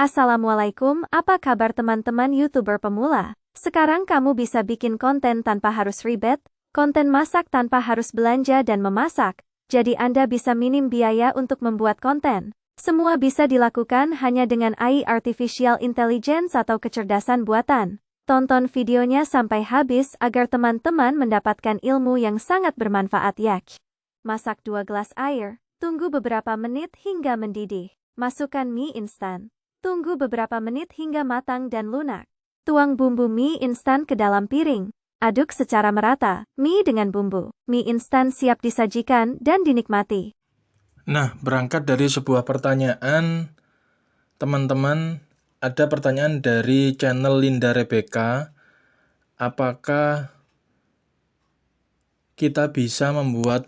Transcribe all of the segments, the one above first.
Assalamualaikum, apa kabar teman-teman YouTuber pemula? Sekarang kamu bisa bikin konten tanpa harus ribet, konten masak tanpa harus belanja dan memasak, jadi Anda bisa minim biaya untuk membuat konten. Semua bisa dilakukan hanya dengan AI Artificial Intelligence atau kecerdasan buatan. Tonton videonya sampai habis agar teman-teman mendapatkan ilmu yang sangat bermanfaat ya. Masak 2 gelas air, tunggu beberapa menit hingga mendidih. Masukkan mie instan. Tunggu beberapa menit hingga matang dan lunak. Tuang bumbu mie instan ke dalam piring. Aduk secara merata, mie dengan bumbu. Mie instan siap disajikan dan dinikmati. Nah, berangkat dari sebuah pertanyaan, teman-teman, ada pertanyaan dari channel Linda Rebecca, apakah kita bisa membuat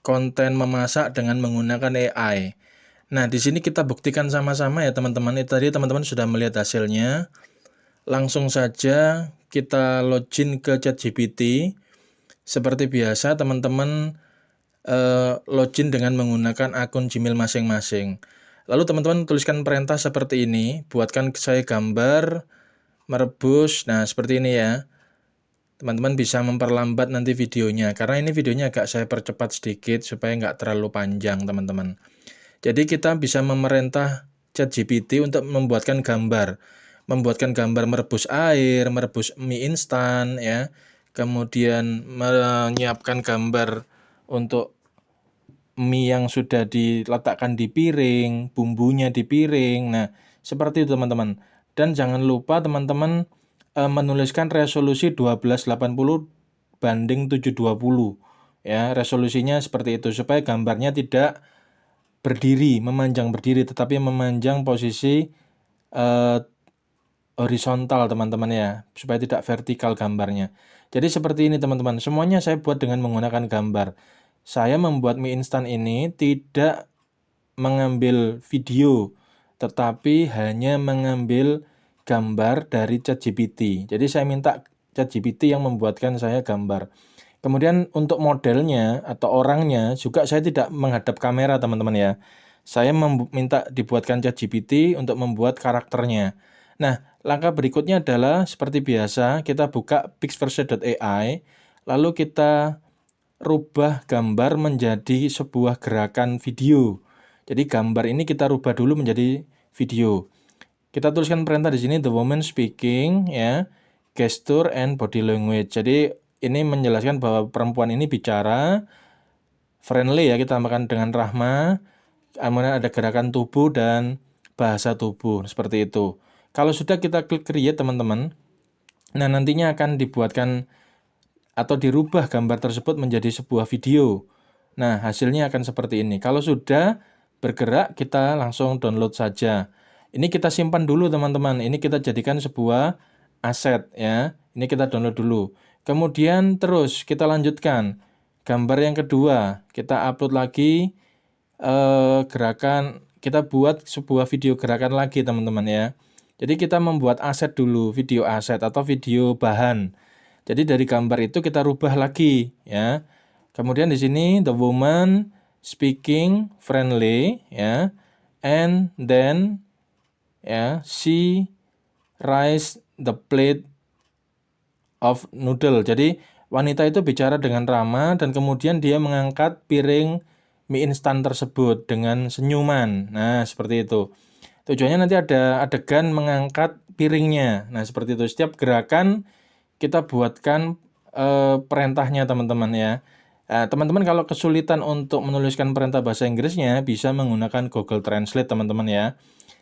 konten memasak dengan menggunakan AI? Nah, di sini kita buktikan sama-sama ya teman-teman. Tadi teman-teman sudah melihat hasilnya. Langsung saja kita login ke ChatGPT. Seperti biasa teman-teman login dengan menggunakan akun Gmail masing-masing. Lalu teman-teman tuliskan perintah seperti ini, buatkan saya gambar, merebus, nah seperti ini ya. Teman-teman bisa memperlambat nanti videonya, karena ini videonya agak saya percepat sedikit supaya nggak terlalu panjang teman-teman. Jadi kita bisa memerintah ChatGPT untuk membuatkan gambar. Membuatkan gambar merebus air, merebus mie instan ya. Kemudian menyiapkan gambar untuk mie yang sudah diletakkan di piring, bumbunya di piring. Nah, seperti itu teman-teman. Dan jangan lupa teman-teman menuliskan resolusi 1280 banding 720. Ya, resolusinya seperti itu supaya gambarnya tidak berdiri, memanjang berdiri, tetapi memanjang posisi horizontal teman-teman ya, supaya tidak vertikal gambarnya. Jadi seperti ini teman-teman, semuanya saya buat dengan menggunakan gambar. Saya membuat mie instan ini tidak mengambil video, tetapi hanya mengambil gambar dari ChatGPT. Jadi saya minta ChatGPT yang membuatkan saya gambar. Kemudian untuk modelnya atau orangnya juga saya tidak menghadap kamera teman-teman ya. Saya minta dibuatkan ChatGPT untuk membuat karakternya. Nah, langkah berikutnya adalah seperti biasa kita buka pixverse.ai, lalu kita rubah gambar menjadi sebuah gerakan video. Jadi gambar ini kita rubah dulu menjadi video. Kita tuliskan perintah di sini the woman speaking ya, gesture and body language. Jadi ini menjelaskan bahwa perempuan ini bicara friendly ya, kita tambahkan dengan rahma. Kemudian ada gerakan tubuh dan bahasa tubuh seperti itu. Kalau sudah kita klik create teman-teman, nah nantinya akan dibuatkan atau dirubah gambar tersebut menjadi sebuah video. Nah, hasilnya akan seperti ini. Kalau sudah bergerak, kita langsung download saja. Ini kita simpan dulu teman-teman. Ini kita jadikan sebuah aset ya. Ini kita download dulu. Kemudian terus kita lanjutkan. Gambar yang kedua, kita upload lagi gerakan, kita buat sebuah video gerakan lagi teman-teman ya. Jadi kita membuat aset dulu, video aset atau video bahan. Jadi dari gambar itu kita rubah lagi ya. Kemudian di sini the woman speaking friendly ya. And then ya she raise the plate of noodle. Jadi wanita itu bicara dengan ramah dan kemudian dia mengangkat piring mie instan tersebut dengan senyuman. Nah, seperti itu. Tujuannya nanti ada adegan mengangkat piringnya. Nah, seperti itu. Setiap gerakan kita buatkan perintahnya teman-teman ya. Teman-teman kalau kesulitan untuk menuliskan perintah bahasa Inggrisnya bisa menggunakan Google Translate teman-teman ya.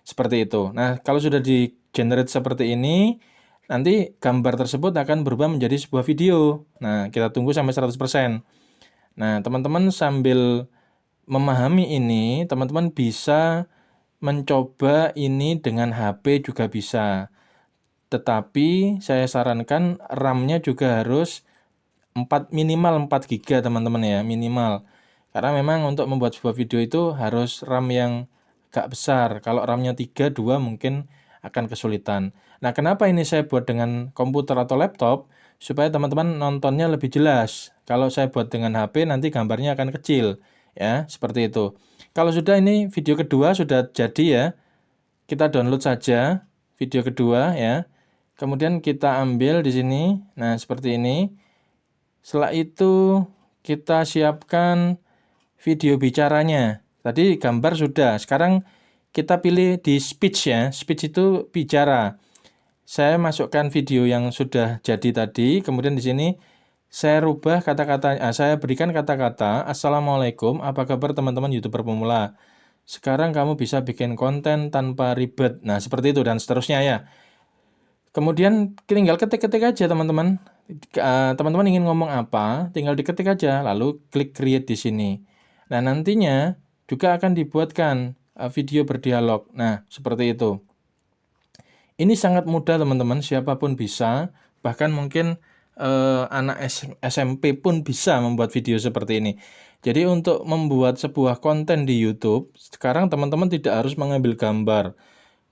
Seperti itu. Nah, kalau sudah di generate seperti ini, nanti gambar tersebut akan berubah menjadi sebuah video. Nah, kita tunggu sampai 100%. Nah, teman-teman sambil memahami ini, teman-teman bisa mencoba ini dengan HP juga bisa. Tetapi saya sarankan RAM-nya juga harus minimal 4 GB teman-teman ya, minimal. Karena memang untuk membuat sebuah video itu harus RAM yang agak besar. Kalau RAM-nya 3, 2 mungkin akan kesulitan. Nah, kenapa ini saya buat dengan komputer atau laptop? Supaya teman-teman nontonnya lebih jelas. Kalau saya buat dengan HP nanti gambarnya akan kecil. Ya, seperti itu. Kalau sudah ini video kedua sudah jadi ya. kita download saja video kedua ya. Kemudian kita ambil di sini. Nah, seperti ini. Setelah itu kita siapkan video bicaranya. Tadi gambar sudah. Sekarang kita pilih di speech ya. Speech itu bicara. Saya masukkan video yang sudah jadi tadi. Kemudian di sini saya rubah kata-kata. Saya berikan kata-kata. Assalamualaikum. Apa kabar teman-teman YouTuber pemula? Sekarang kamu bisa bikin konten tanpa ribet. Nah, seperti itu dan seterusnya ya. Kemudian tinggal ketik-ketik aja teman-teman. Teman-teman ingin ngomong apa, tinggal diketik aja, lalu klik create di sini. Nah, nantinya juga akan dibuatkan video berdialog. Nah, seperti itu. Ini sangat mudah teman-teman, siapapun bisa, bahkan mungkin anak SMP pun bisa membuat video seperti ini. Jadi untuk membuat sebuah konten di YouTube, sekarang teman-teman tidak harus mengambil gambar.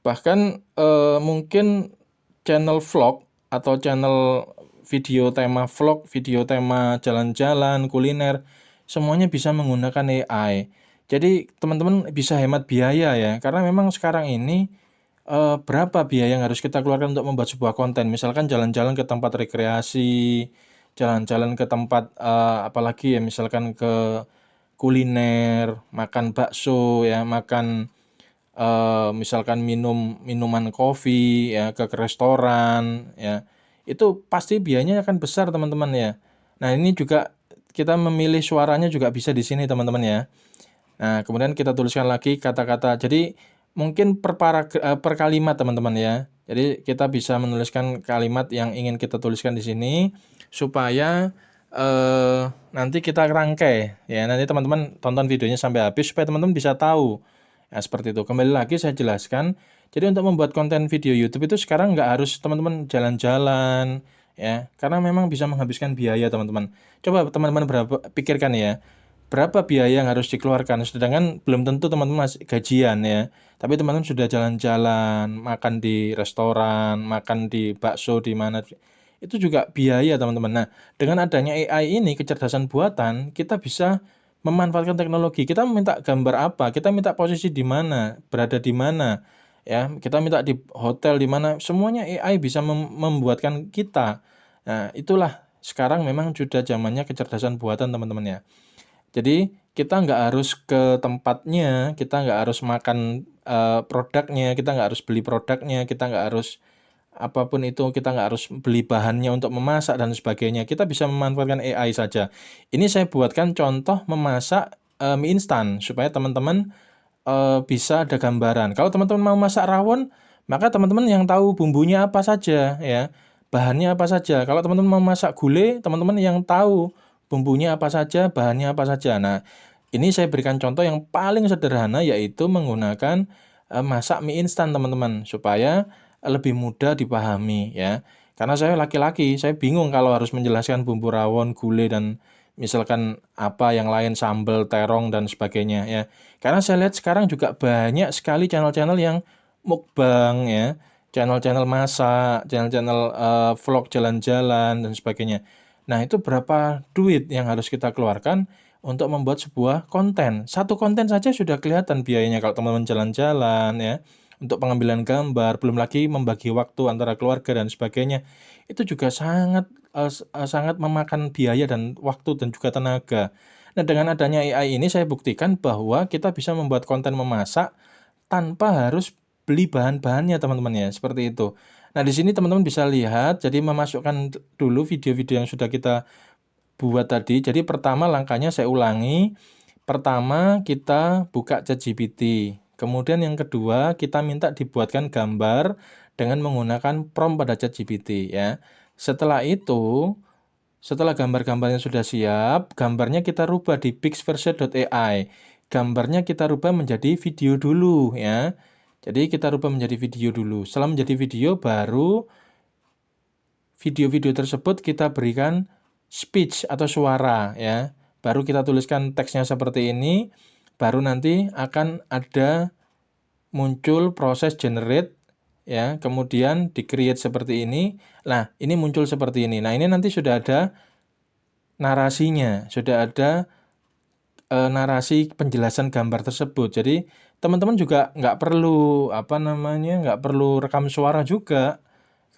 Bahkan mungkin channel vlog atau channel video tema vlog, video tema jalan-jalan, kuliner, semuanya bisa menggunakan AI. Jadi teman-teman bisa hemat biaya ya, karena memang sekarang ini berapa biaya yang harus kita keluarkan untuk membuat sebuah konten. Misalkan jalan-jalan ke tempat rekreasi, jalan-jalan ke tempat apalagi ya, misalkan ke kuliner, makan bakso ya, makan misalkan minuman kopi ya, ke restoran ya. Itu pasti biayanya akan besar teman-teman ya. Nah, ini juga kita memilih suaranya juga bisa di sini teman-teman ya. Nah, kemudian kita tuliskan lagi kata-kata. Jadi mungkin per kalimat teman-teman ya. Jadi kita bisa menuliskan kalimat yang ingin kita tuliskan di sini supaya nanti kita rangkai ya. Nanti teman-teman tonton videonya sampai habis supaya teman-teman bisa tahu. Ya, seperti itu. Kembali lagi saya jelaskan. Jadi untuk membuat konten video YouTube itu sekarang nggak harus teman-teman jalan-jalan ya, karena memang bisa menghabiskan biaya teman-teman. Coba teman-teman pikirkan ya. Berapa biaya yang harus dikeluarkan, sedangkan belum tentu teman-teman masih gajian ya. Tapi teman-teman sudah jalan-jalan, makan di restoran, makan di bakso di mana, itu juga biaya teman-teman. Nah, dengan adanya AI ini, kecerdasan buatan, kita bisa memanfaatkan teknologi. Kita minta gambar apa, kita minta posisi di mana, berada di mana, ya. Kita minta di hotel di mana, semuanya AI bisa membuatkan kita. Nah, itulah sekarang memang sudah zamannya kecerdasan buatan teman-teman ya. Jadi kita nggak harus ke tempatnya, kita nggak harus makan produknya, kita nggak harus beli produknya, kita nggak harus apapun itu, kita nggak harus beli bahannya untuk memasak dan sebagainya. Kita bisa memanfaatkan AI saja. Ini saya buatkan contoh memasak mie instan supaya teman-teman bisa ada gambaran. Kalau teman-teman mau masak rawon, maka teman-teman yang tahu bumbunya apa saja ya, bahannya apa saja. Kalau teman-teman mau masak gulai, teman-teman yang tahu bumbunya apa saja, bahannya apa saja. Nah, ini saya berikan contoh yang paling sederhana yaitu menggunakan masak mie instan teman-teman supaya lebih mudah dipahami ya. Karena saya laki-laki, saya bingung kalau harus menjelaskan bumbu rawon, gulai dan misalkan apa yang lain, sambal, terong dan sebagainya ya. Karena saya lihat sekarang juga banyak sekali channel-channel yang mukbang ya, channel-channel masak, channel-channel vlog jalan-jalan dan sebagainya. Nah, itu berapa duit yang harus kita keluarkan untuk membuat sebuah konten. Satu konten saja sudah kelihatan biayanya kalau teman-teman jalan-jalan ya, untuk pengambilan gambar, belum lagi membagi waktu antara keluarga dan sebagainya. Itu juga sangat memakan biaya dan waktu dan juga tenaga. Nah, dengan adanya AI ini saya buktikan bahwa kita bisa membuat konten memasak tanpa harus beli bahan-bahannya teman-teman ya, seperti itu. Nah, di sini teman-teman bisa lihat, jadi memasukkan dulu video-video yang sudah kita buat tadi. Jadi pertama langkahnya saya ulangi. Pertama kita buka ChatGPT. Kemudian yang kedua kita minta dibuatkan gambar dengan menggunakan prompt pada ChatGPT ya. Setelah itu, setelah gambar-gambarnya sudah siap, gambarnya kita rubah di pixverse.ai. Gambarnya kita rubah menjadi video dulu ya. Jadi kita rubah menjadi video dulu. Setelah menjadi video, baru video-video tersebut kita berikan speech atau suara ya. Baru kita tuliskan teksnya seperti ini, baru nanti akan ada muncul proses generate ya, kemudian di-create seperti ini. Nah, ini muncul seperti ini. Nah, ini nanti sudah ada narasinya, sudah ada narasi penjelasan gambar tersebut. Jadi teman-teman juga nggak perlu nggak perlu rekam suara juga,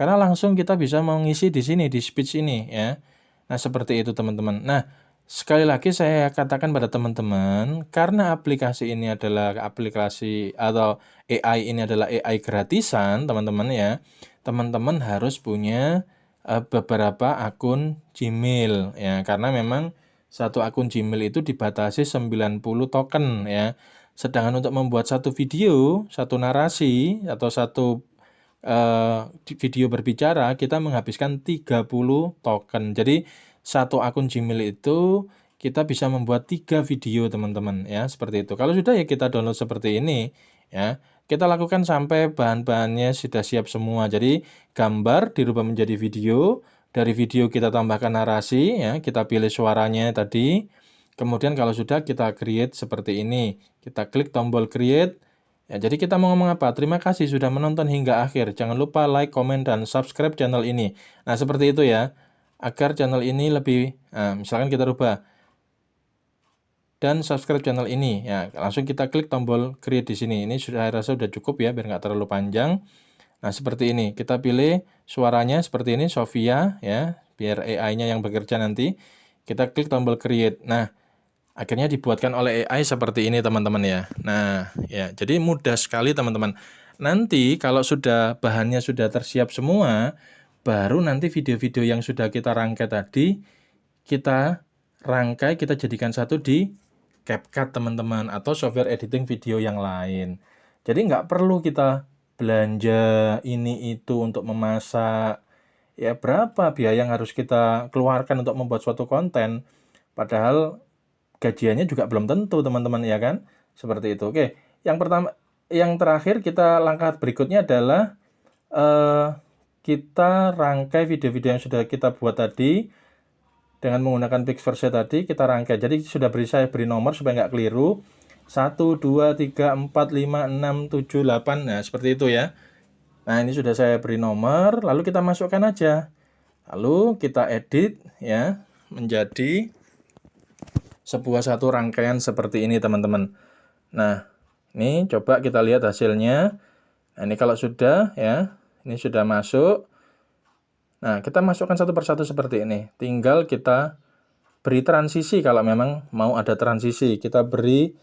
karena langsung kita bisa mengisi di sini di speech ini ya. Nah, seperti itu teman-teman. Nah, sekali lagi saya katakan pada teman-teman, karena aplikasi ini adalah aplikasi atau AI ini adalah AI gratisan, teman-teman ya. Teman-teman harus punya beberapa akun Gmail ya, karena memang satu akun Gmail itu dibatasi 90 token ya. Sedangkan untuk membuat satu video, satu narasi atau satu video berbicara, kita menghabiskan 30 token. Jadi satu akun Gmail itu kita bisa membuat 3 video teman-teman ya, seperti itu. Kalau sudah ya kita download seperti ini ya. Kita lakukan sampai bahan-bahannya sudah siap semua. Jadi gambar dirubah menjadi video, dari video kita tambahkan narasi ya, kita pilih suaranya tadi. Kemudian kalau sudah kita create seperti ini. Kita klik tombol create. Ya, jadi kita mau ngomong apa? Terima kasih sudah menonton hingga akhir. Jangan lupa like, komen, dan subscribe channel ini. Nah, seperti itu ya. Agar channel ini lebih, misalkan kita rubah. Dan subscribe channel ini. Ya, langsung kita klik tombol create di sini. Ini saya rasa sudah cukup ya, biar nggak terlalu panjang. Nah, seperti ini. Kita pilih suaranya seperti ini, Sofia ya. Biar AI-nya yang bekerja nanti. Kita klik tombol create. Nah, akhirnya dibuatkan oleh AI seperti ini teman-teman ya. Nah ya, jadi mudah sekali teman-teman. Nanti kalau sudah bahannya sudah tersiap semua, baru nanti video-video yang sudah kita rangkai tadi, kita rangkai, kita jadikan satu di CapCut teman-teman, atau software editing video yang lain. Jadi nggak perlu kita belanja ini itu untuk memasak. Ya berapa biaya yang harus kita keluarkan untuk membuat suatu konten, padahal gajiannya juga belum tentu teman-teman ya kan, seperti itu. Oke, yang pertama, yang terakhir kita langkah berikutnya adalah kita rangkai video-video yang sudah kita buat tadi dengan menggunakan Pixverse tadi, kita rangkai. Jadi saya beri nomor supaya nggak keliru, 1, 2, 3, 4, 5, 6, 7, 8, nah seperti itu ya. Nah ini sudah saya beri nomor, lalu kita masukkan aja, lalu kita edit ya menjadi satu rangkaian seperti ini teman-teman. Nah, ini coba kita lihat hasilnya. Nah, ini kalau sudah ya, ini sudah masuk. Nah, kita masukkan satu persatu seperti ini. Tinggal kita beri transisi kalau memang mau ada transisi. Kita beri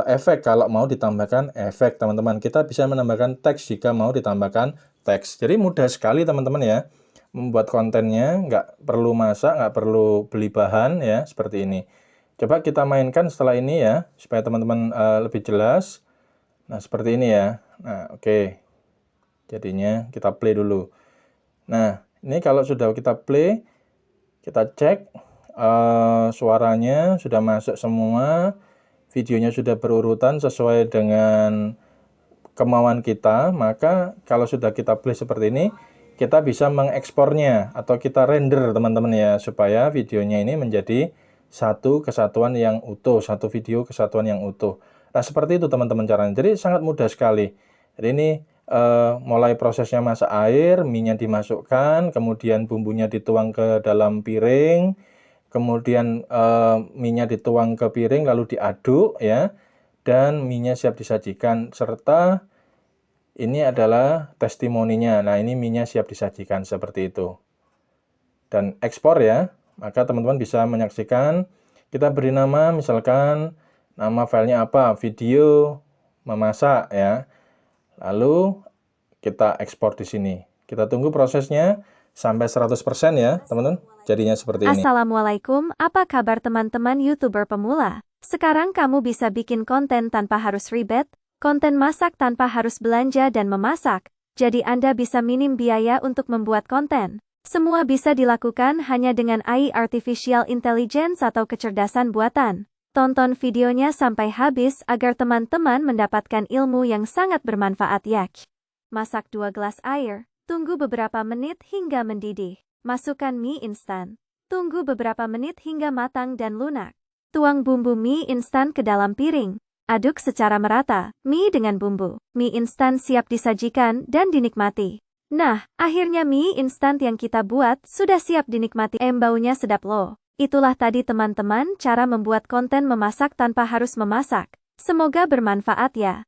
efek kalau mau ditambahkan efek teman-teman. Kita bisa menambahkan teks jika mau ditambahkan teks. Jadi mudah sekali teman-teman ya. Membuat kontennya, nggak perlu masak, nggak perlu beli bahan ya, seperti ini. Coba kita mainkan setelah ini ya, supaya teman-teman lebih jelas. Nah, seperti ini ya. Nah, oke. Jadinya kita play dulu. Nah, ini kalau sudah kita play, kita cek suaranya sudah masuk semua, videonya sudah berurutan sesuai dengan kemauan kita. Maka kalau sudah kita play seperti ini, kita bisa mengekspornya atau kita render teman-teman ya, supaya videonya ini menjadi satu kesatuan yang utuh, satu video kesatuan yang utuh. Nah, seperti itu teman-teman caranya. Jadi sangat mudah sekali. Jadi ini mulai prosesnya masak air, mie-nya dimasukkan, kemudian bumbunya dituang ke dalam piring, kemudian mie-nya dituang ke piring lalu diaduk ya, dan mie-nya siap disajikan, serta ini adalah testimoninya. Nah, ini mie-nya siap disajikan seperti itu. Dan ekspor ya. Maka teman-teman bisa menyaksikan, kita beri nama, misalkan nama filenya apa, video memasak ya. Lalu kita ekspor di sini. Kita tunggu prosesnya sampai 100% ya, teman-teman. Jadinya seperti ini. Assalamualaikum, apa kabar teman-teman YouTuber pemula? Sekarang kamu bisa bikin konten tanpa harus ribet, konten masak tanpa harus belanja dan memasak. Jadi Anda bisa minim biaya untuk membuat konten. Semua bisa dilakukan hanya dengan AI Artificial Intelligence atau kecerdasan buatan. Tonton videonya sampai habis agar teman-teman mendapatkan ilmu yang sangat bermanfaat ya. Masak 2 gelas air, tunggu beberapa menit hingga mendidih. Masukkan mie instan. Tunggu beberapa menit hingga matang dan lunak. Tuang bumbu mie instan ke dalam piring. Aduk secara merata, mie dengan bumbu. Mie instan siap disajikan dan dinikmati. Nah, akhirnya mie instan yang kita buat sudah siap dinikmati. Baunya sedap loh. Itulah tadi teman-teman cara membuat konten memasak tanpa harus memasak. Semoga bermanfaat ya.